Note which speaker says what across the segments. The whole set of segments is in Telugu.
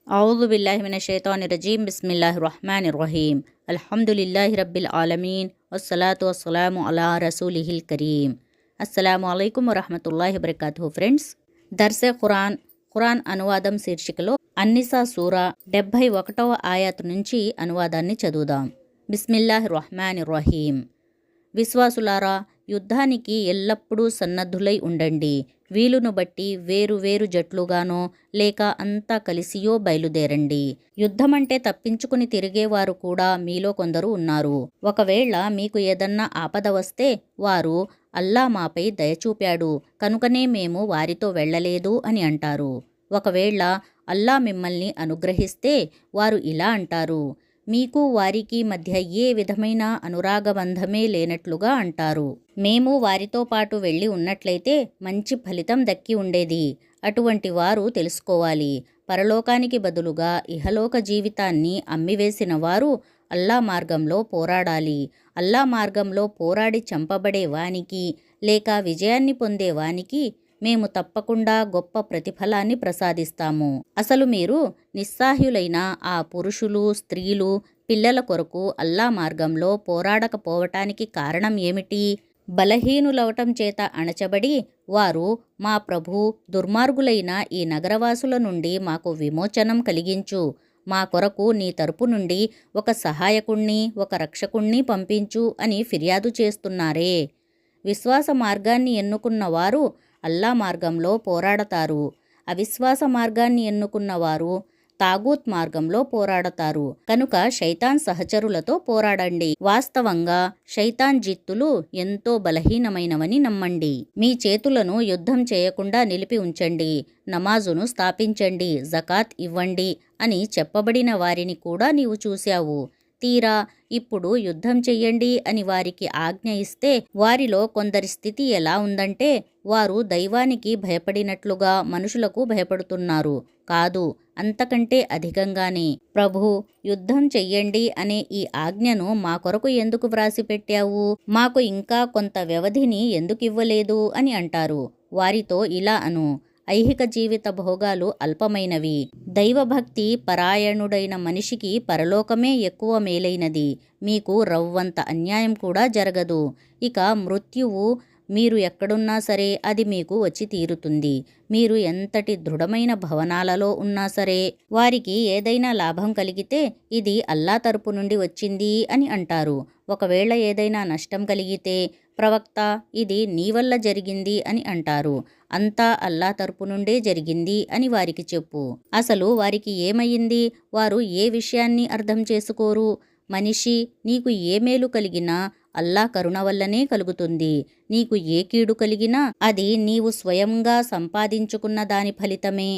Speaker 1: అఊజు బిల్లాహి మినష్ షైతానిర్ రజీం బిస్మిల్లాహిర్ రహ్మానిర్ రహీం అల్హమ్దులిల్లాహి రబ్బిల్ ఆలమీన్ వస్సలాతు వస్సలాము అలా రసూలిహిల్ కరీం. అస్సలాము అలైకుం వరహమతుల్లాహి వబరకాతుహు. ఫ్రెండ్స్, దర్సే ఖురాన్ అనువాదం శీర్షికలో అన్నిసా సూరా 71వ ఆయాతు నుంచి అనువాదాన్ని చదువుదాం. బిస్మిల్లాహిర్ రహ్మానిర్ రహీం. విశ్వాసులారా, యుద్ధానికి ఎల్లప్పుడూ సన్నద్ధులై ఉండండి. వీలును బట్టి వేరు వేరు జట్లుగానో లేక అంతా కలిసియో బయలుదేరండి. యుద్ధమంటే తప్పించుకుని తిరిగేవారు కూడా మీలో కొందరు ఉన్నారు. ఒకవేళ మీకు ఏదన్నా ఆపద వస్తే వారు అల్లా మాపై దయచూపాడు కనుకనే మేము వారితో వెళ్ళలేదు అని అంటారు. ఒకవేళ అల్లా మిమ్మల్ని అనుగ్రహిస్తే వారు ఇలా అంటారు, మీకు వారికి మధ్య ఏ విధమైన అనురాగబంధమే లేనట్లుగా అంటారు. మేము వారితో పాటు వెళ్ళి ఉన్నట్లయితే మంచి ఫలితం దక్కి ఉండేది. అటువంటి వారు తెలుసుకోవాలి, పరలోకానికి బదులుగా ఇహలోక జీవితాన్ని అమ్మివేసిన వారు అల్లా మార్గంలో పోరాడాలి. అల్లా మార్గంలో పోరాడి చంపబడే వానికి లేక విజయాన్ని పొందే వానికి మేము తప్పకుండా గొప్ప ప్రతిఫలాన్ని ప్రసాదిస్తాము. అసలు మీరు నిస్సహాయులైన ఆ పురుషులు, స్త్రీలు, పిల్లల కొరకు అల్లా మార్గంలో పోరాడకపోవటానికి కారణం ఏమిటి? బలహీనులవటం చేత అణచబడి వారు, మా ప్రభూ, దుర్మార్గులైన ఈ నగరవాసుల నుండి మాకు విమోచనం కలిగించు, మా కొరకు నీ తరపు నుండి ఒక సహాయకుణ్ణి, ఒక రక్షకుణ్ణి పంపించు అని ఫిర్యాదు చేస్తున్నారే. విశ్వాస మార్గాన్ని ఎన్నుకున్న వారు అల్లా మార్గంలో పోరాడతారు. అవిశ్వాస మార్గాన్ని ఎన్నుకున్నవారు తాగూత్ మార్గంలో పోరాడతారు. కనుక శైతాన్ సహచరులతో పోరాడండి. వాస్తవంగా శైతాన్ జిత్తులు ఎంతో బలహీనమైనవని నమ్మండి. మీ చేతులను యుద్ధం చేయకుండా నిలిపి ఉంచండి, నమాజును స్థాపించండి, జకాత్ ఇవ్వండి అని చెప్పబడిన వారిని కూడా నీవు చూశావు. తీరా ఇప్పుడు యుద్ధం చెయ్యండి అని వారికి ఆజ్ఞ ఇస్తే వారిలో కొందరి స్థితి ఎలా ఉందంటే, వారు దైవానికి భయపడినట్లుగా మనుషులకు భయపడుతున్నారు. కాదు, అంతకంటే అధికంగానే. ప్రభూ, యుద్ధం చెయ్యండి అనే ఈ ఆజ్ఞను మా కొరకు ఎందుకు వ్రాసిపెట్టావు? మాకు ఇంకా కొంత వ్యవధిని ఎందుకివ్వలేదు అని అంటారు. వారితో ఇలా అను, ఐహిక జీవిత భోగాలు అల్పమైనవి. దైవభక్తి పరాయణుడైన మనిషికి పరలోకమే ఎక్కువ మేలైనది. మీకు రవ్వంత అన్యాయం కూడా జరగదు. ఇక మృత్యువు మీరు ఎక్కడున్నా సరే అది మీకు వచ్చి తీరుతుంది. మీరు ఎంతటి దృఢమైన భవనాలలో ఉన్నా సరే వారికి ఏదైనా లాభం కలిగితే ఇది అల్లా తరపు నుండి వచ్చింది అని అంటారు. ఒకవేళ ఏదైనా నష్టం కలిగితే ప్రవక్త, ఇది నీ వల్ల జరిగింది అని అంటారు. అంతా అల్లా తరపు నుండే జరిగింది అని వారికి చెప్పు. అసలు వారికి ఏమయ్యింది? వారు ఏ విషయాన్ని అర్థం చేసుకోరు. మనిషి, నీకు ఏ మేలు కలిగినా అల్లా కరుణ వల్లనే కలుగుతుంది. నీకు ఏ కీడు కలిగినా అది నీవు స్వయంగా సంపాదించుకున్న దాని ఫలితమే.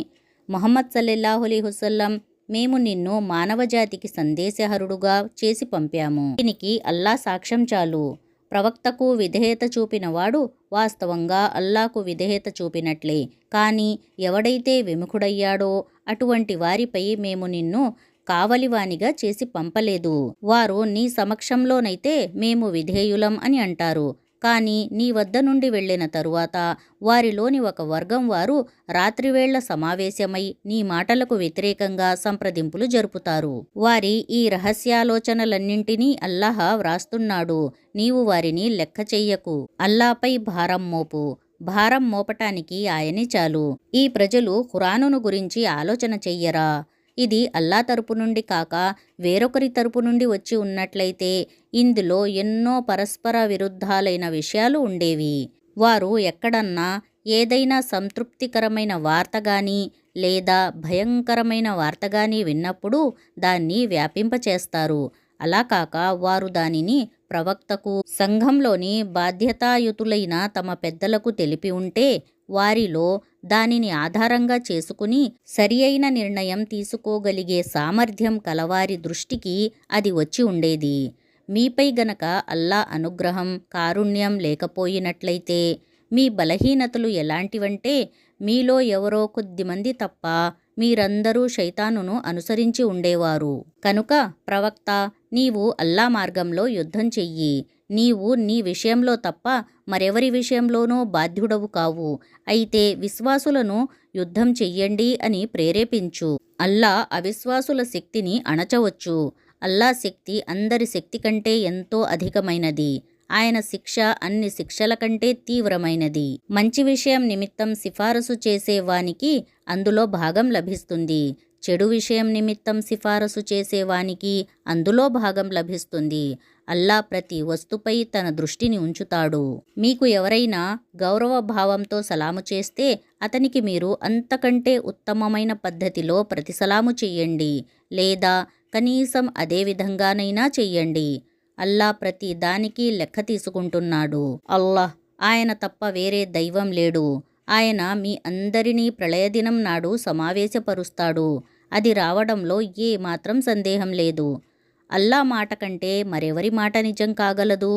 Speaker 1: ముహమ్మద్ సల్లల్లాహు అలైహి వసల్లం, మేము నిన్ను మానవజాతికి సందేశహరుడుగా చేసి పంపాము. దీనికి అల్లా సాక్ష్యం చాలు. ప్రవక్తకు విధేయత చూపినవాడు వాస్తవంగా అల్లాకు విధేయత చూపినట్లే. కానీ ఎవడైతే విముఖుడయ్యాడో అటువంటి వారిపై మేము నిన్ను కావలివానిగా చేసి పంపలేదు. వారు నీ సమక్షంలోనైతే మేము విధేయులం అని అంటారు. కానీ నీ వద్ద నుండి వెళ్ళిన తరువాత వారిలోని ఒక వర్గం వారు రాత్రివేళ్ల సమావేశమై నీ మాటలకు వ్యతిరేకంగా సంప్రదింపులు జరుపుతారు. వారి ఈ రహస్యాలోచనలన్నింటినీ అల్లాహ్ వ్రాస్తున్నాడు. నీవు వారిని లెక్క చెయ్యకు. అల్లాపై భారం మోపు. భారం మోపటానికి ఆయనే చాలు. ఈ ప్రజలు ఖురానును గురించి ఆలోచన చెయ్యరా? ఇది అల్లా తరపు నుండి కాక వేరొకరి తరపు నుండి వచ్చి ఉన్నట్లయితే ఇందులో ఎన్నో పరస్పర విరుద్ధాలైన విషయాలు ఉండేవి. వారు ఎక్కడన్నా ఏదైనా సంతృప్తికరమైన వార్త గాని లేదా భయంకరమైన వార్త గాని విన్నప్పుడు దాన్ని వ్యాపింపచేస్తారు. అలా కాక వారు దానిని ప్రవక్తకు, సంఘంలోని బాధ్యతాయుతులైన తమ పెద్దలకు తెలిపి ఉంటే వారిలో దానిని ఆధారంగా చేసుకుని సరి అయిన నిర్ణయం తీసుకోగలిగే సామర్థ్యం కలవారి దృష్టికి అది వచ్చి ఉండేది. మీపై గనక అల్లా అనుగ్రహం, కారుణ్యం లేకపోయినట్లయితే మీ బలహీనతలు ఎలాంటివంటే, మీలో ఎవరో కొద్దిమంది తప్ప మీరందరూ శైతానును అనుసరించి ఉండేవారు. కనుక ప్రవక్త, నీవు అల్లా మార్గంలో యుద్ధం చెయ్యి. నీవు నీ విషయంలో తప్ప మరెవరి విషయంలోనూ బాధ్యుడవు కావు. అయితే విశ్వాసులను యుద్ధం చెయ్యండి అని ప్రేరేపించు. అల్లా అవిశ్వాసుల శక్తిని అణచవచ్చు. అల్లా శక్తి అందరి శక్తి కంటే ఎంతో అధికమైనది. ఆయన శిక్ష అన్ని శిక్షల కంటే తీవ్రమైనది. మంచి విషయం నిమిత్తం సిఫారసు చేసే వానికి అందులో భాగం లభిస్తుంది. చెడు విషయం నిమిత్తం సిఫారసు చేసేవానికి అందులో భాగం లభిస్తుంది. అల్లా ప్రతి వస్తుపై తన దృష్టిని ఉంచుతాడు. మీకు ఎవరైనా గౌరవ భావంతో సలాము చేస్తే అతనికి మీరు అంతకంటే ఉత్తమమైన పద్ధతిలో ప్రతిసలాము చెయ్యండి, లేదా కనీసం అదే విధంగానైనా చెయ్యండి. అల్లా ప్రతి దానికి లెక్క తీసుకుంటున్నాడు. అల్లాహ్, ఆయన తప్ప వేరే దైవం లేడు. ఆయన మీ అందరినీ ప్రళయదినం నాడు సమావేశపరుస్తాడు. అది రావడంలో ఏ మాత్రం సందేహం లేదు. అల్లా మాట కంటే మరెవరి మాట నిజం కాగలదు?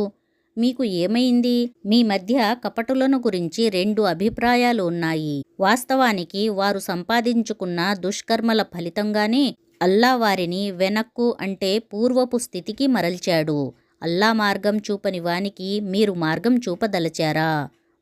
Speaker 1: మీకు ఏమైంది? మీ మధ్య కపటులను గురించి 2 అభిప్రాయాలు ఉన్నాయి. వాస్తవానికి వారు సంపాదించుకున్న దుష్కర్మల ఫలితంగానే అల్లా వారిని వెనక్కు అంటే పూర్వపు స్థితికి మరల్చాడు. అల్లా మార్గం చూపని వానికి మీరు మార్గం చూపదలచారా?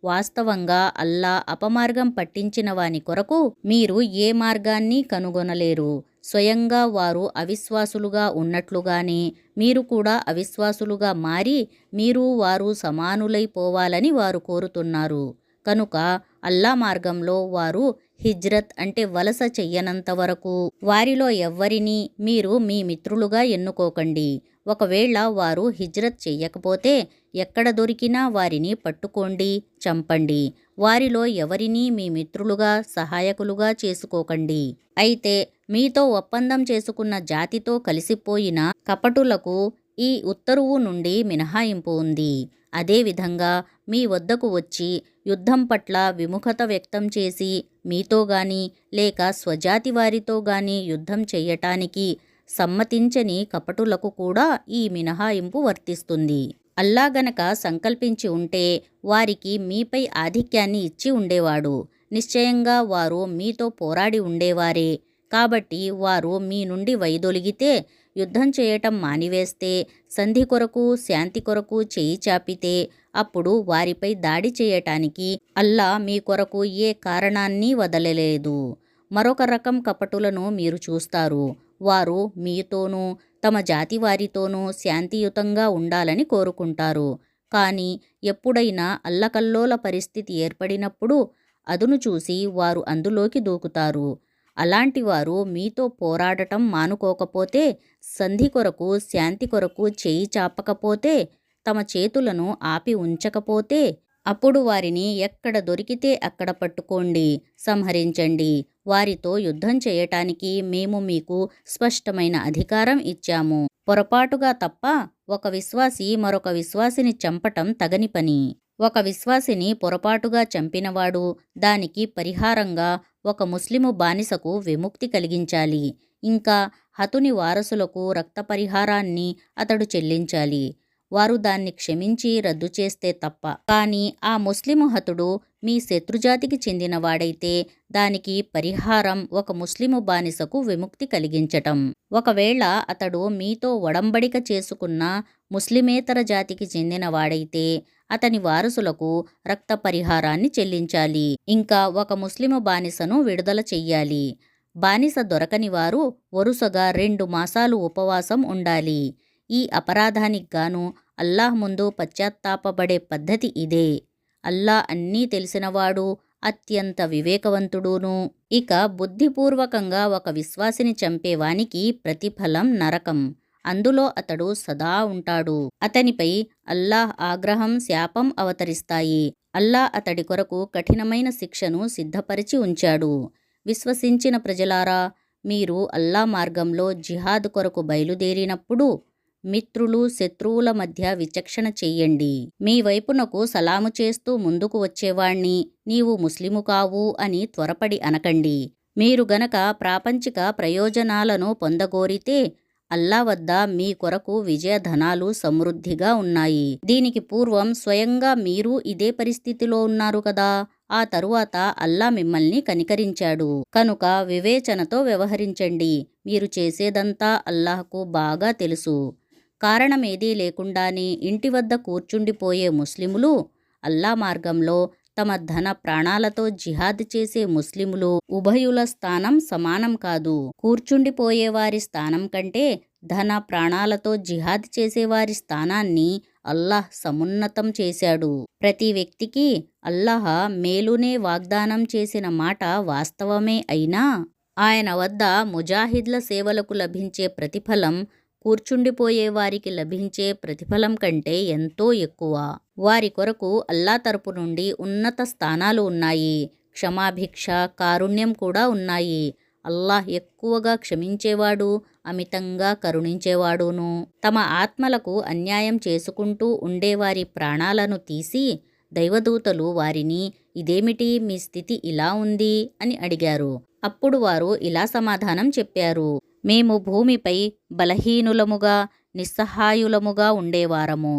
Speaker 1: వాస్తవంగా అల్లా అపమార్గం పట్టించిన వాని కొరకు మీరు ఏ మార్గాన్ని కనుగొనలేరు. స్వయంగా వారు అవిశ్వాసులుగా ఉన్నట్లుగానే మీరు కూడా అవిశ్వాసులుగా మారి మీరు వారు సమానులైపోవాలని వారు కోరుతున్నారు. కనుక అల్లా మార్గంలో వారు హిజ్రత్ అంటే వలస చెయ్యనంత వరకు వారిలో ఎవ్వరినీ మీరు మీ మిత్రులుగా ఎన్నుకోకండి. ఒకవేళ వారు హిజ్రత్ చెయ్యకపోతే ఎక్కడ దొరికినా వారిని పట్టుకోండి, చంపండి. వారిలో ఎవరినీ మీ మిత్రులుగా సహాయకులుగా చేసుకోకండి. అయితే మీతో ఒప్పందం చేసుకున్న జాతితో కలిసిపోయిన కపటులకు ఈ ఉత్తరువు నుండి మినహాయింపు ఉంది. అదేవిధంగా మీ వద్దకు వచ్చి యుద్ధం పట్ల విముఖత వ్యక్తం చేసి మీతో గాని లేక స్వజాతి వారితో గాని యుద్ధం చెయ్యటానికి సమ్మతించని కపటులకు కూడా ఈ మినహాయింపు వర్తిస్తుంది. అల్లా గనక సంకల్పించి ఉంటే వారికి మీపై ఆధిక్యాన్ని ఇచ్చి ఉండేవాడు. నిశ్చయంగా వారు మీతో పోరాడి ఉండేవారే. కాబట్టి వారు మీ నుండి వైదొలిగితే, యుద్ధం చేయటం మానివేస్తే, సంధి కొరకు శాంతి కొరకు చేయి చాపితే అప్పుడు వారిపై దాడి చేయటానికి అల్లా మీ కొరకు ఏ కారణాన్ని వదలలేదు. మరొక రకం కపటులను మీరు చూస్తారు. వారు మీతోనూ తమ జాతి వారితోనూ శాంతియుతంగా ఉండాలని కోరుకుంటారు. కానీ ఎప్పుడైనా అల్లకల్లోల పరిస్థితి ఏర్పడినప్పుడు అదును చూసి వారు అందులోకి దూకుతారు. అలాంటి వారు మీతో పోరాడటం మానుకోకపోతే, సంధి కొరకు శాంతి కొరకు చేయి చాపకపోతే, తమ చేతులను ఆపి ఉంచకపోతే అప్పుడు వారిని ఎక్కడ దొరికితే అక్కడ పట్టుకోండి, సంహరించండి. వారితో యుద్ధం చేయటానికి మేము మీకు స్పష్టమైన అధికారం ఇచ్చాము. పొరపాటుగా తప్ప ఒక విశ్వాసి మరొక విశ్వాసిని చంపటం తగని పని. ఒక విశ్వాసిని పొరపాటుగా చంపినవాడు దానికి పరిహారంగా ఒక ముస్లిము బానిసకు విముక్తి కలిగించాలి. ఇంకా హతుని వారసులకు రక్త పరిహారాన్ని అతడు చెల్లించాలి. వారు దాన్ని క్షమించి రద్దు చేస్తే తప్ప. కానీ ఆ ముస్లిము హతుడు మీ శత్రుజాతికి చెందినవాడైతే దానికి పరిహారం ఒక ముస్లిము బానిసకు విముక్తి కలిగించటం. ఒకవేళ అతడు మీతో ఒడంబడిక చేసుకున్న ముస్లిమేతర జాతికి చెందినవాడైతే అతని వారసులకు రక్త పరిహారాన్ని చెల్లించాలి. ఇంకా ఒక ముస్లిము బానిసను విడుదల చెయ్యాలి. బానిస దొరకని వారు వరుసగా 2 మాసాలు ఉపవాసం ఉండాలి. ఈ అపరాధానికి గాను అల్లాహ్ ముందు పశ్చాత్తాపపడే పద్ధతి ఇదే. అల్లా అన్నీ తెలిసినవాడు, అత్యంత వివేకవంతుడును. ఇక బుద్ధిపూర్వకంగా ఒక విశ్వాసిని చంపేవానికి ప్రతిఫలం నరకం. అందులో అతడు సదా ఉంటాడు. అతనిపై అల్లాహ్ ఆగ్రహం, శాపం అవతరిస్తాయి. అల్లా అతడి కొరకు కఠినమైన శిక్షను సిద్ధపరిచి ఉంచాడు. విశ్వసించిన ప్రజలారా, మీరు అల్లా మార్గంలో జిహాద్ కొరకు బయలుదేరినప్పుడు మిత్రులు శత్రువుల మధ్య విచక్షణ చెయ్యండి. మీ వైపునకు సలాము చేస్తూ ముందుకు వచ్చేవాణ్ణి నీవు ముస్లిము కావు అని త్వరపడి అనకండి. మీరు గనక ప్రాపంచిక ప్రయోజనాలను పొందగోరితే అల్లా వద్ద మీ కొరకు విజయధనాలు సమృద్ధిగా ఉన్నాయి. దీనికి పూర్వం స్వయంగా మీరు ఇదే పరిస్థితిలో ఉన్నారు కదా. ఆ తరువాత అల్లా మిమ్మల్ని కనికరించాడు. కనుక వివేచనతో వ్యవహరించండి. మీరు చేసేదంతా అల్లాహ్కు బాగా తెలుసు. కారణమేదీ లేకుండానే ఇంటి వద్ద కూర్చుండిపోయే ముస్లిములు అల్లా మార్గంలో తమ ధన ప్రాణాలతో జిహాద్ చేసే ముస్లిములు ఉభయుల స్థానం సమానం కాదు. కూర్చుండిపోయేవారి స్థానం కంటే ధన ప్రాణాలతో జిహాద్ చేసేవారి స్థానాన్ని అల్లాహ్ సమున్నతం చేశాడు. ప్రతి వ్యక్తికి అల్లాహ్ మేలునే వాగ్దానం చేసిన మాట వాస్తవమే అయినా ఆయన వద్ద ముజాహిద్ల సేవలకు లభించే ప్రతిఫలం కూర్చుండిపోయేవారికి లభించే ప్రతిఫలం కంటే ఎంతో ఎక్కువ. వారి కొరకు అల్లా తరపు నుండి ఉన్నత స్థానాలు ఉన్నాయి. క్షమాభిక్ష, కారుణ్యం కూడా ఉన్నాయి. అల్లాహ్ ఎక్కువగా క్షమించేవాడు, అమితంగా కరుణించేవాడును. తమ ఆత్మలకు అన్యాయం చేసుకుంటూ ఉండేవారి ప్రాణాలను తీసి దైవదూతలు వారిని, ఇదేమిటి మీ స్థితి ఇలా ఉంది అని అడిగారు. అప్పుడు వారు ఇలా సమాధానం చెప్పారు, మేము భూమిపై బలహీనులముగా నిస్సహాయులముగా ఉండేవారము.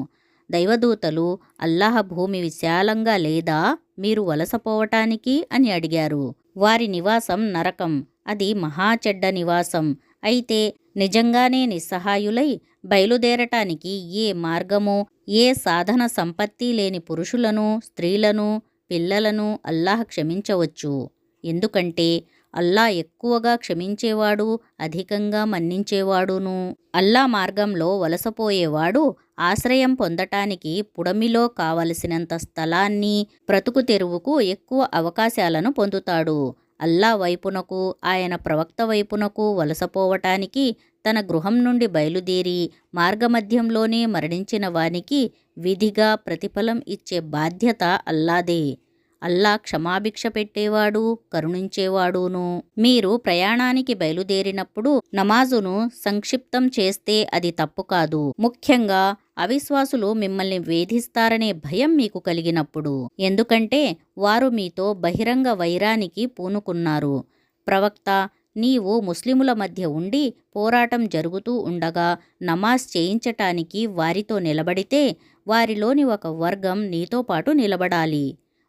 Speaker 1: దైవదూతలు, అల్లాహ్ భూమి విశాలంగా లేదా మీరు వలసపోవటానికి అని అడిగారు. వారి నివాసం నరకం, అది మహాచెడ్డ నివాసం. అయితే నిజంగానే నిస్సహాయులై బయలుదేరటానికి ఏ మార్గమో, ఏ సాధన సంపత్తి లేని పురుషులను, స్త్రీలను, పిల్లలను అల్లాహ్ క్షమించవచ్చు. ఎందుకంటే అల్లా ఎక్కువగా క్షమించేవాడు, అధికంగా మన్నించేవాడును. అల్లా మార్గంలో వలసపోయేవాడు ఆశ్రయం పొందటానికి పుడమిలో కావలసినంత స్థలాన్ని, బ్రతుకు తెరువుకు ఎక్కువ అవకాశాలను పొందుతాడు. అల్లా వైపునకు, ఆయన ప్రవక్త వైపునకు వలసపోవటానికి తన గృహం నుండి బయలుదేరి మార్గమధ్యంలోనే మరణించిన వానికి విధిగా ప్రతిఫలం ఇచ్చే బాధ్యత అల్లాదే. అల్లా క్షమాభిక్ష పెట్టేవాడు, కరుణించేవాడును. మీరు ప్రయాణానికి బయలుదేరినప్పుడు నమాజును సంక్షిప్తం చేస్తే అది తప్పు కాదు. ముఖ్యంగా అవిశ్వాసులు మిమ్మల్ని వేధిస్తారనే భయం మీకు కలిగినప్పుడు. ఎందుకంటే వారు మీతో బహిరంగ వైరానికి పూనుకున్నారు. ప్రవక్త, నీవు ముస్లిముల మధ్య ఉండి పోరాటం జరుగుతూ ఉండగా నమాజ్ చేయించటానికి వారితో నిలబడితే వారిలోని ఒక వర్గం నీతో పాటు నిలబడాలి.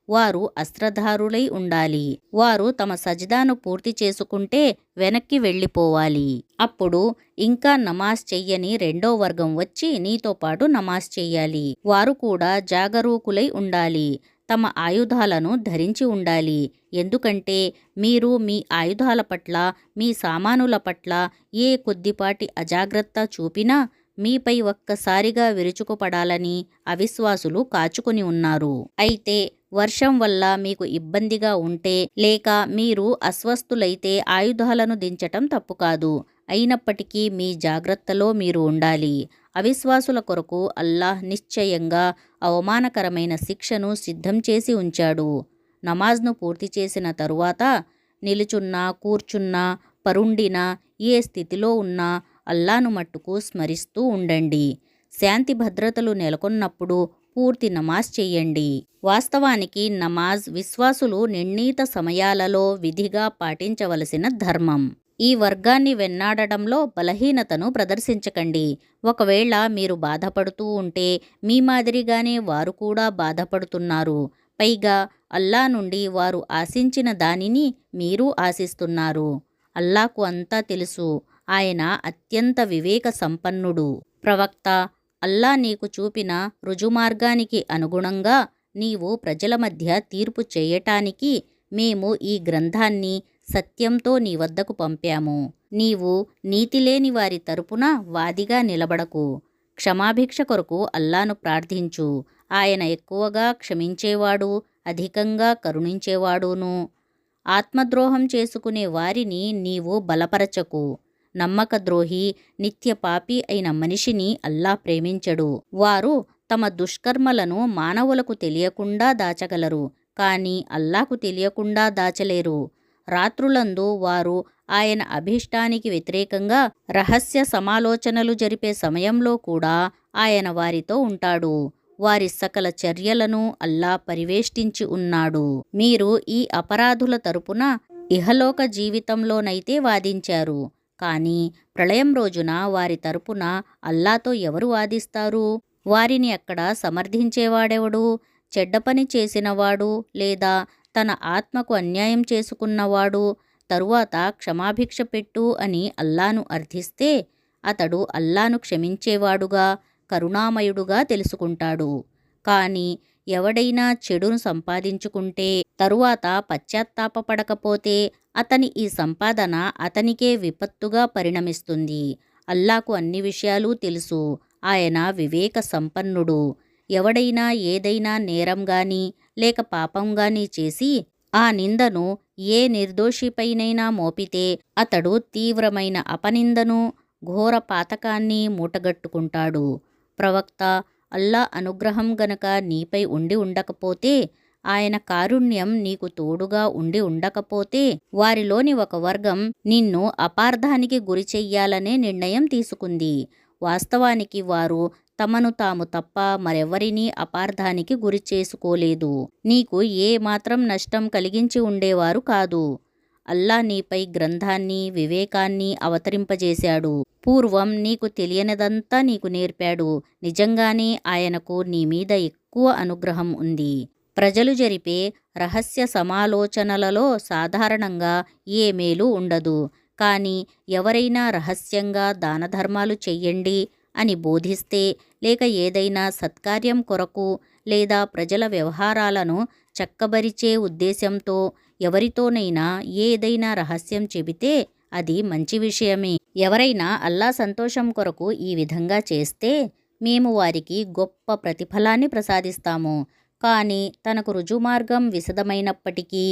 Speaker 1: వారు అస్త్రధారులై ఉండాలి. వారు తమ సజ్దాను పూర్తి చేసుకుంటే వెనక్కి వెళ్ళిపోవాలి. అప్పుడు ఇంకా నమాజ్ చెయ్యని రెండో వర్గం వచ్చి నీతో పాటు నమాజ్ చెయ్యాలి. వారు కూడా జాగరూకులై ఉండాలి. తమ ఆయుధాలను ధరించి ఉండాలి. ఎందుకంటే మీరు మీ ఆయుధాల పట్ల, మీ సామానుల పట్ల ఏ కొద్దిపాటి అజాగ్రత్త చూపినా మీపై ఒక్కసారిగా విరుచుకుపడాలని అవిశ్వాసులు కాచుకుని ఉన్నారు. అయితే వర్షం వల్ల మీకు ఇబ్బందిగా ఉంటే, లేక మీరు అస్వస్థులైతే ఆయుధాలను దించటం తప్పు కాదు. అయినప్పటికీ మీ జాగ్రత్తలో మీరు ఉండాలి. అవిశ్వాసుల కొరకు అల్లాహ్ నిశ్చయంగా అవమానకరమైన శిక్షను సిద్ధం చేసి ఉంచాడు. నమాజ్ను పూర్తి చేసిన తరువాత నిలుచున్నా, కూర్చున్నా, పరుండినా, ఏ స్థితిలో ఉన్నా అల్లాను మట్టుకు స్మరిస్తూ ఉండండి. శాంతి భద్రతలు నెలకొన్నప్పుడు పూర్తి నమాజ్ చెయ్యండి. వాస్తవానికి నమాజ్ విశ్వాసులు నిర్ణీత సమయాలలో విధిగా పాటించవలసిన ధర్మం. ఈ వర్గాన్ని వెన్నాడడంలో బలహీనతను ప్రదర్శించకండి. ఒకవేళ మీరు బాధపడుతూ ఉంటే మీ మాదిరిగానే వారు కూడా బాధపడుతున్నారు. పైగా అల్లా నుండి వారు ఆశించిన దానిని మీరు ఆశిస్తున్నారు. అల్లాకు అంతా తెలుసు. ఆయన అత్యంత వివేక సంపన్నుడు. ప్రవక్త, అల్లా నీకు చూపిన రుజుమార్గానికి అనుగుణంగా నీవు ప్రజల మధ్య తీర్పు చేయటానికి మేము ఈ గ్రంథాన్ని సత్యంతో నీ వద్దకు పంపాము. నీవు నీతిలేని వారి తరపున వాదిగా నిలబడకు. క్షమాభిక్ష కొరకు అల్లాను ప్రార్థించు. ఆయన ఎక్కువగా క్షమించేవాడు, అధికంగా కరుణించేవాడును. ఆత్మద్రోహం చేసుకునే వారిని నీవు బలపరచకు. నమ్మకద్రోహి, నిత్య పాపి అయిన మనిషిని అల్లా ప్రేమించడు. వారు తమ దుష్కర్మలను మానవులకు తెలియకుండా దాచగలరు, కానీ అల్లాకు తెలియకుండా దాచలేరు. రాత్రులందు వారు ఆయన అభీష్టానికి వ్యతిరేకంగా రహస్య సమాలోచనలు జరిపే సమయంలో కూడా ఆయన వారితో ఉంటాడు. వారి సకల చర్యలను అల్లా పరివేష్టించి ఉన్నాడు. మీరు ఈ అపరాధుల తరపున ఇహలోక జీవితంలోనైతే వాదించారు, కానీ ప్రళయం రోజున వారి తరపున అల్లాతో ఎవరు వాదిస్తారు? వారిని అక్కడ సమర్థించేవాడెవడు? చెడ్డ పని చేసినవాడు లేదా తన ఆత్మకు అన్యాయం చేసుకున్నవాడు తరువాత క్షమాభిక్ష పెట్టు అని అల్లాను అర్థిస్తే అతడు అల్లాను క్షమించేవాడుగా, కరుణామయుడుగా తెలుసుకుంటాడు. కానీ ఎవడైనా చెడును సంపాదించుకుంటే తరువాత పశ్చాత్తాపపడకపోతే అతని ఈ సంపాదన అతనికే విపత్తుగా పరిణమిస్తుంది. అల్లాకు అన్ని విషయాలు తెలుసు. ఆయన వివేక సంపన్నుడు. ఎవడైనా ఏదైనా నేరం గాని లేక పాపం గాని చేసి ఆ నిందను ఏ నిర్దోషిపైనైనా మోపితే అతడు తీవ్రమైన అపనిందను ఘోర పాతకాన్ని మూటగట్టుకుంటాడు. ప్రవక్త, అల్లా అనుగ్రహం గనక నీపై ఉండి ఉండకపోతే, ఆయన కారుణ్యం నీకు తోడుగా ఉండి ఉండకపోతే వారిలోని ఒక వర్గం నిన్ను అపార్థానికి గురి చెయ్యాలనే నిర్ణయం తీసుకుంది. వాస్తవానికి వారు తమను తాము తప్ప మరెవరినీ అపార్థానికి గురి చేసుకోలేదు. నీకు ఏ మాత్రం నష్టం కలిగించి ఉండేవారు కాదు. అల్లా నీపై గ్రంథాన్ని వివేకాన్ని అవతరింపజేశాడు. పూర్వం నీకు తెలియనిదంతా నీకు నేర్పాడు. నిజంగానే ఆయనకు నీ మీద ఎక్కువ అనుగ్రహం ఉంది. ప్రజలు జరిపే రహస్య సమాలోచనలలో సాధారణంగా ఏ మేలు ఉండదు. కానీ ఎవరైనా రహస్యంగా దానధర్మాలు చెయ్యండి అని బోధిస్తే, లేక ఏదైనా సత్కార్యం కొరకు లేదా ప్రజల వ్యవహారాలను చక్కబరిచే ఉద్దేశంతో ఎవరితోనైనా ఏదైనా రహస్యం చెబితే అది మంచి విషయమే. ఎవరైనా అల్లా సంతోషం కొరకు ఈ విధంగా చేస్తే మేము వారికి గొప్ప ప్రతిఫలాన్ని ప్రసాదిస్తాము. కానీ తనకు రుజుమార్గం విశదమైనప్పటికీ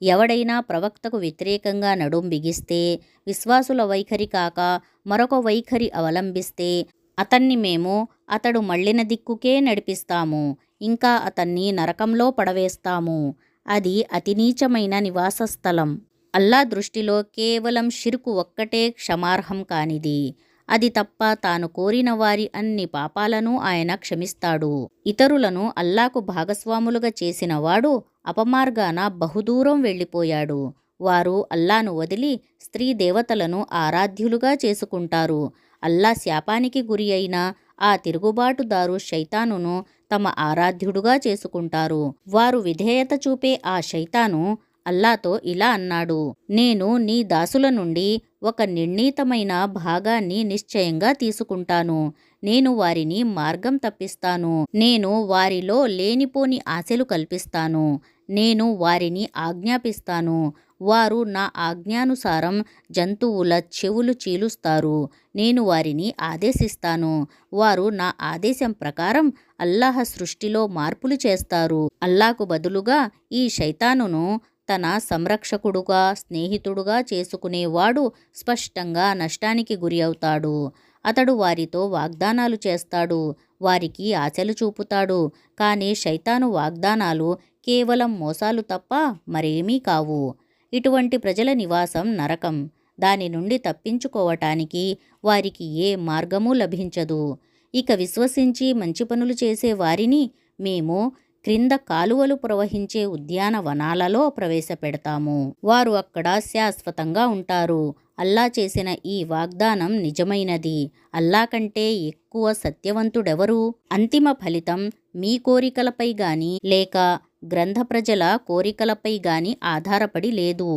Speaker 1: ఎవడైనా ప్రవక్తకు వ్యతిరేకంగా నడుం బిగిస్తే, విశ్వాసుల వైఖరి కాక మరొక వైఖరి అవలంబిస్తే అతన్ని మేము అతడు మళ్ళిన దిక్కుకే నడిపిస్తాము. ఇంకా అతన్ని నరకంలో పడవేస్తాము. అది అతి నీచమైన నివాస స్థలం. అల్లా దృష్టిలో కేవలం షిర్కు ఒక్కటే క్షమార్హం కానిది. అది తప్ప తాను కోరిన వారి అన్ని పాపాలను ఆయన క్షమిస్తాడు. ఇతరులను అల్లాకు భాగస్వాములుగా చేసినవాడు అపమార్గాన బహుదూరం వెళ్ళిపోయాడు. వారు అల్లాను వదిలి స్త్రీ దేవతలను ఆరాధ్యులుగా చేసుకుంటారు. అల్లా శాపానికి గురి అయిన ఆ తిరుగుబాటుదారు శైతానును తమ ఆరాధ్యుడుగా చేసుకుంటారు. వారు విధేయత చూపే ఆ శైతాను అల్లాతో ఇలా అన్నాడు: నేను నీ దాసుల నుండి ఒక నిర్ణీతమైన భాగాన్ని నిశ్చయంగా తీసుకుంటాను. నేను వారిని మార్గం తప్పిస్తాను. నేను వారిలో లేనిపోని ఆశలు కల్పిస్తాను. నేను వారిని ఆజ్ఞాపిస్తాను. వారు నా ఆజ్ఞానుసారం జంతువుల చెవులు చీలుస్తారు. నేను వారిని ఆదేశిస్తాను. వారు నా ఆదేశం ప్రకారం అల్లాహ్ సృష్టిలో మార్పులు చేస్తారు. అల్లాకు బదులుగా ఈ శైతానును తన సంరక్షకుడుగా స్నేహితుడుగా చేసుకునేవాడు స్పష్టంగా నష్టానికి గురి అవుతాడు. అతడు వారితో వాగ్దానాలు చేస్తాడు, వారికి ఆశలు చూపుతాడు. కానీ శైతాను వాగ్దానాలు కేవలం మోసాలు తప్ప మరేమీ కావు. ఇటువంటి ప్రజల నివాసం నరకం. దాని నుండి తప్పించుకోవటానికి వారికి ఏ మార్గమూ లభించదు. ఇక విశ్వసించి మంచి పనులు చేసే వారిని మేము క్రింద కాలువలు ప్రవహించే ఉద్యానవనాలలో ప్రవేశపెడతాము. వారు అక్కడ శాశ్వతంగా ఉంటారు. అల్లా చేసిన ఈ వాగ్దానం నిజమైనది. అల్లా కంటే ఎక్కువ సత్యవంతుడెవరు? అంతిమ ఫలితం మీ కోరికలపై గాని లేక గ్రంథ ప్రజల కోరికలపై గాని ఆధారపడి లేదు.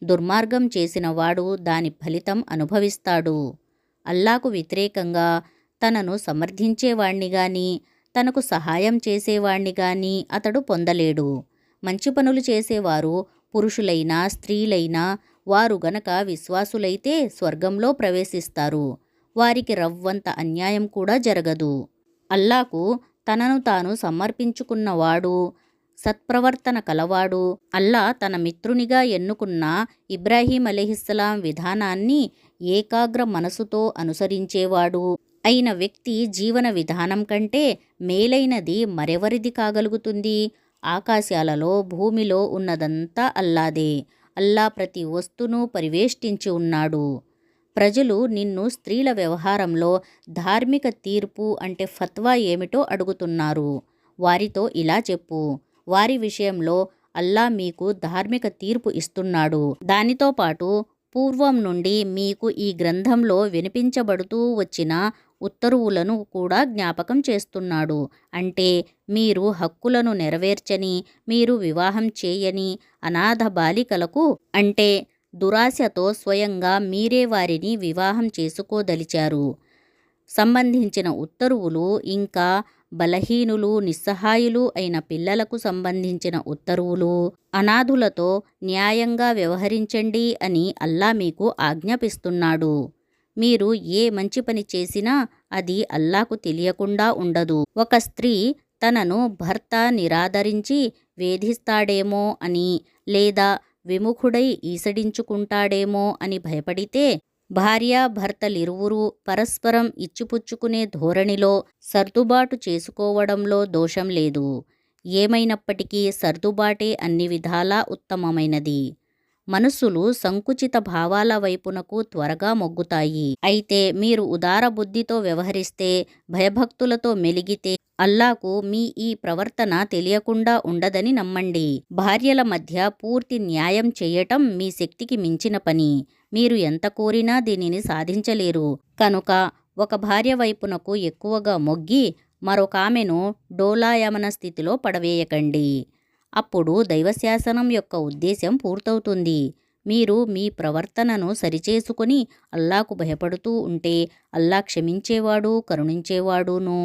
Speaker 1: దుర్మార్గం చేసినవాడు దాని ఫలితం అనుభవిస్తాడు. అల్లాకు వ్యతిరేకంగా తనను సమర్థించేవాణ్ణి గాని తనకు సహాయం చేసేవాణ్ణి గాని అతడు పొందలేడు. మంచి పనులు చేసేవారు పురుషులైనా స్త్రీలైనా వారు గనక విశ్వాసులైతే స్వర్గంలో ప్రవేశిస్తారు. వారికి రవ్వంత అన్యాయం కూడా జరగదు. అల్లాకు తనను తాను సమర్పించుకున్నవాడు, సత్ప్రవర్తన కలవాడు, అల్లా తన మిత్రునిగా ఎన్నుకున్న ఇబ్రాహీం అలైహిస్సలాం విధానాన్ని ఏకాగ్ర మనసుతో అనుసరించేవాడు అయిన వ్యక్తి జీవన విధానం కంటే మేలైనది మరెవరిది కాగలుగుతుంది? ఆకాశాలలో భూమిలో ఉన్నదంతా అల్లాదే. అల్లా ప్రతి వస్తును పరివేష్టించి ఉన్నాడు. ప్రజలు నిన్ను స్త్రీల వ్యవహారంలో ధార్మిక తీర్పు అంటే ఫత్వా ఏమిటో అడుగుతున్నారు. వారితో ఇలా చెప్పు: వారి విషయంలో అల్లా మీకు ధార్మిక తీర్పు ఇస్తున్నాడు. దానితో పాటు పూర్వం నుండి మీకు ఈ గ్రంథంలో వినిపించబడుతూ వచ్చిన ఉత్తర్వులను కూడా జ్ఞాపకం చేస్తున్నాడు. అంటే మీరు హక్కులను నెరవేర్చని, మీరు వివాహం చేయని అనాథ బాలికలకు, అంటే దురాశతో స్వయంగా మీరే వారిని వివాహం చేసుకోదలిచారు, సంబంధించిన ఉత్తర్వులు, ఇంకా బలహీనులు, నిస్సహాయులు అయిన పిల్లలకు సంబంధించిన ఉత్తర్వులు, అనాథులతో న్యాయంగా వ్యవహరించండి అని అల్లా మీకు ఆజ్ఞాపిస్తున్నాడు. మీరు ఏ మంచి పని చేసినా అది అల్లాకు తెలియకుండా ఉండదు. ఒక స్త్రీ తనను భర్త నిరాదరించి వేధిస్తాడేమో అని, లేదా విముఖుడై ఈసడించుకుంటాడేమో అని భయపడితే, భార్యాభర్తలిరువురూ పరస్పరం ఇచ్చిపుచ్చుకునే ధోరణిలో సర్దుబాటు చేసుకోవడంలో దోషం లేదు. ఏమైనప్పటికీ సర్దుబాటే అన్ని విధాలా ఉత్తమమైనది. మనస్సులు సంకుచిత భావాల వైపునకు త్వరగా మొగ్గుతాయి. అయితే మీరు ఉదార బుద్ధితో వ్యవహరిస్తే, భయభక్తులతో మెలిగితే అల్లాకు మీ ఈ ప్రవర్తన తెలియకుండా ఉండదని నమ్మండి. భార్యల మధ్య పూర్తి న్యాయం చేయటం మీ శక్తికి మించిన పని. మీరు ఎంత కోరినా దీనిని సాధించలేరు. కనుక ఒక భార్య వైపునకు ఎక్కువగా మొగ్గి మరొకామెను డోలాయమన స్థితిలో పడవేయకండి. అప్పుడు దైవశాసనం యొక్క ఉద్దేశం పూర్తవుతుంది. మీరు మీ ప్రవర్తనను సరిచేసుకుని అల్లాకు భయపడుతూ ఉంటే అల్లా క్షమించేవాడు, కరుణించేవాడును.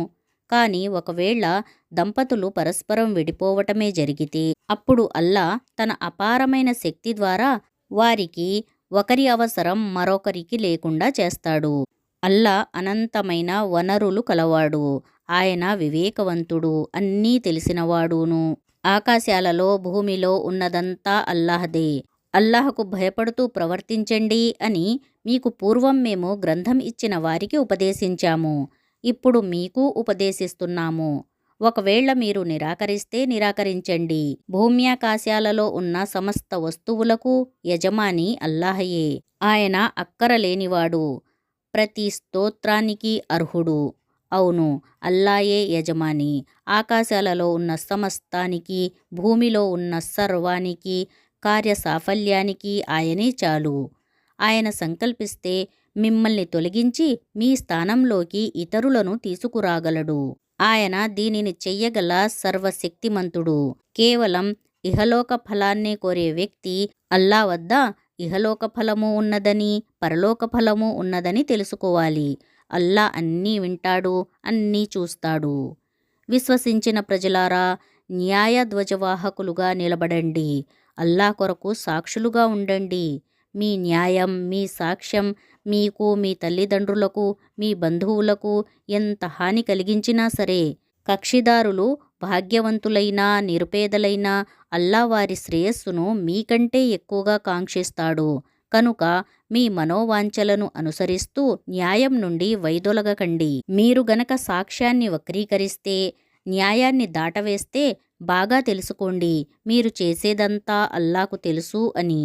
Speaker 1: కానీ ఒకవేళ దంపతులు పరస్పరం విడిపోవటమే జరిగితే, అప్పుడు అల్లా తన అపారమైన శక్తి ద్వారా వారికి ఒకరి అవసరం మరొకరికి లేకుండా చేస్తాడు. అల్లా అనంతమైన వనరులు కలవాడు. ఆయన వివేకవంతుడు, అన్నీ తెలిసినవాడును. ఆకాశాలలో భూమిలో ఉన్నదంతా అల్లాహదే. అల్లాహకు భయపడుతూ ప్రవర్తించండి అని మీకు పూర్వం మేము గ్రంథం ఇచ్చిన వారికి ఉపదేశించాము. ఇప్పుడు మీకు ఉపదేశిస్తున్నాము. ఒకవేళ మీరు నిరాకరిస్తే నిరాకరించండి. భూమ్యాకాశాలలో ఉన్న సమస్త వస్తువులకు యజమాని అల్లాహయే. ఆయన అక్కరలేనివాడు, ప్రతి స్తోత్రానికి అర్హుడు. అవును, అల్లాయే యజమాని. ఆకాశాలలో ఉన్న సమస్తానికి, భూమిలో ఉన్న సర్వానికి, కార్యసాఫల్యానికి ఆయనే చాలు. ఆయన సంకల్పిస్తే మిమ్మల్ని తొలగించి మీ స్థానంలోకి ఇతరులను తీసుకురాగలడు. ఆయన దీనిని చెయ్యగల సర్వశక్తిమంతుడు. కేవలం ఇహలోక ఫలాన్నే కోరే వ్యక్తి అల్లా వద్ద ఇహలోక ఫలము ఉన్నదని, పరలోక ఫలము ఉన్నదని తెలుసుకోవాలి. అల్లా అన్నీ వింటాడు, అన్నీ చూస్తాడు. విశ్వసించిన ప్రజలారా, న్యాయ ధ్వజవాహకులుగా నిలబడండి. అల్లా కొరకు సాక్షులుగా ఉండండి. మీ న్యాయం, మీ సాక్ష్యం మీకు, మీ తల్లిదండ్రులకు, మీ బంధువులకు ఎంత హాని కలిగించినా సరే, కక్షిదారులు భాగ్యవంతులైనా నిరుపేదలైనా అల్లా వారి శ్రేయస్సును మీకంటే ఎక్కువగా కాంక్షిస్తాడు. కనుక మీ మనోవాంఛలను అనుసరిస్తూ న్యాయం నుండి వైదొలగకండి. మీరు గనక సాక్ష్యాన్ని వక్రీకరిస్తే, న్యాయాన్ని దాటవేస్తే బాగా తెలుసుకోండి, మీరు చేసేదంతా అల్లాకు తెలుసు అని.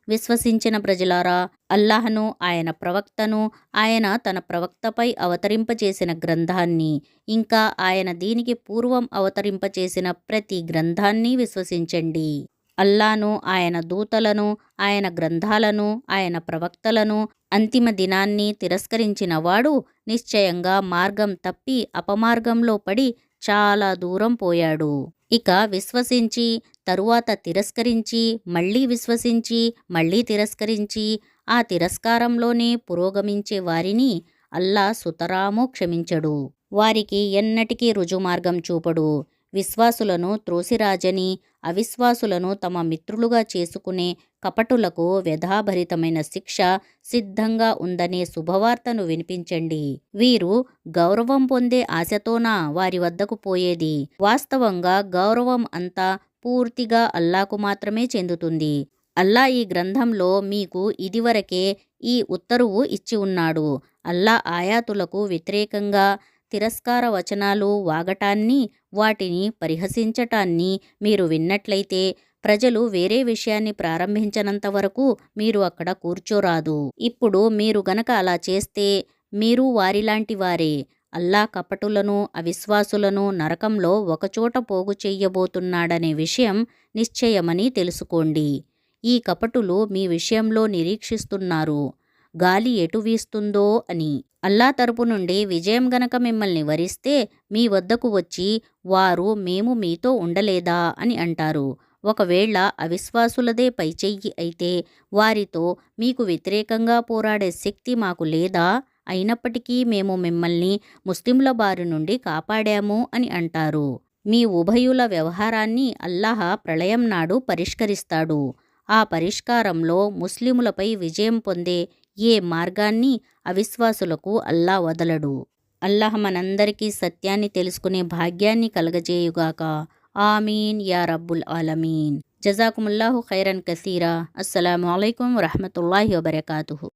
Speaker 1: విశ్వసించిన ప్రజలారా, అల్లాహను, ఆయన ప్రవక్తను, ఆయన తన ప్రవక్తపై అవతరింపచేసిన గ్రంథాన్ని, ఇంకా ఆయన దీనికి పూర్వం అవతరింపచేసిన ప్రతి గ్రంథాన్ని విశ్వసించండి. అల్లాను, ఆయన దూతలను, ఆయన గ్రంథాలను, ఆయన ప్రవక్తలను, అంతిమ దినాన్ని తిరస్కరించిన వాడు నిశ్చయంగా మార్గం తప్పి అపమార్గంలో పడి చాలా దూరం పోయాడు. ఇక విశ్వసించి తరువాత తిరస్కరించి, మళ్ళీ విశ్వసించి, మళ్ళీ తిరస్కరించి, ఆ తిరస్కారంలోనే పురోగమించే వారిని అల్లా సుతరాము క్షమించడు. వారికి ఎన్నటికీ రుజుమార్గం చూపడు. విశ్వాసులను త్రోసిరాజని, అవిశ్వాసులను తమ మిత్రులుగా చేసుకునే కపటులకు వ్యధాభరితమైన శిక్ష సిద్ధంగా ఉందనే శుభవార్తను వినిపించండి. వీరు గౌరవం పొందే ఆశతోనా వారి వద్దకు పోయేది? వాస్తవంగా గౌరవం అంతా పూర్తిగా అల్లాకు మాత్రమే చెందుతుంది. అల్లా ఈ గ్రంథంలో మీకు ఇదివరకే ఈ ఉత్తర్వు ఇచ్చి ఉన్నాడు. అల్లా ఆయాతులకు వ్యతిరేకంగా తిరస్కార వచనాలు వాగటాన్ని, వాటిని పరిహసించటాన్ని మీరు విన్నట్లయితే, ప్రజలు వేరే విషయాన్ని ప్రారంభించనంత వరకు మీరు అక్కడ కూర్చోరాదు. ఇప్పుడు మీరు గనక అలా చేస్తే మీరు వారిలాంటి వారే. అల్లా కపటులను, అవిశ్వాసులను నరకంలో ఒకచోట పోగు చెయ్యబోతున్నాడనే విషయం నిశ్చయమని తెలుసుకోండి. ఈ కపటులు మీ విషయంలో నిరీక్షిస్తున్నారు, గాలి ఎటు వీస్తుందో అని. అల్లా తరపు నుండి విజయం గనక మిమ్మల్ని వరిస్తే మీ వద్దకు వచ్చి వారు మేము మీతో ఉండలేదా అని అంటారు. ఒకవేళ అవిశ్వాసులదే పైచెయ్యి అయితే వారితో మీకు వ్యతిరేకంగా పోరాడే శక్తి మాకు లేదా అయినప్పటికీ మేము మిమ్మల్ని ముస్లింల బారి నుండి కాపాడాము అని అంటారు. మీ ఉభయుల వ్యవహారాన్ని అల్లాహ్ ప్రళయం నాడు పరిష్కరిస్తాడు. ఆ పరిష్కారంలో ముస్లిములపై విజయం పొందే ఏ మార్గాన్ని అవిశ్వాసులకు అల్లాహ్ వదలడు. అల్లాహ్ మనందరికీ సత్యాన్ని తెలుసుకునే భాగ్యాన్ని కలగజేయుగాక. ఆమీన్ యా రబ్బుల్ ఆలమీన్. జజాకుముల్లాహు ఖైరన్ కసీరా. అస్సలాము అలైకుం వరహ్మతుల్లాహి వబరకాతుహు.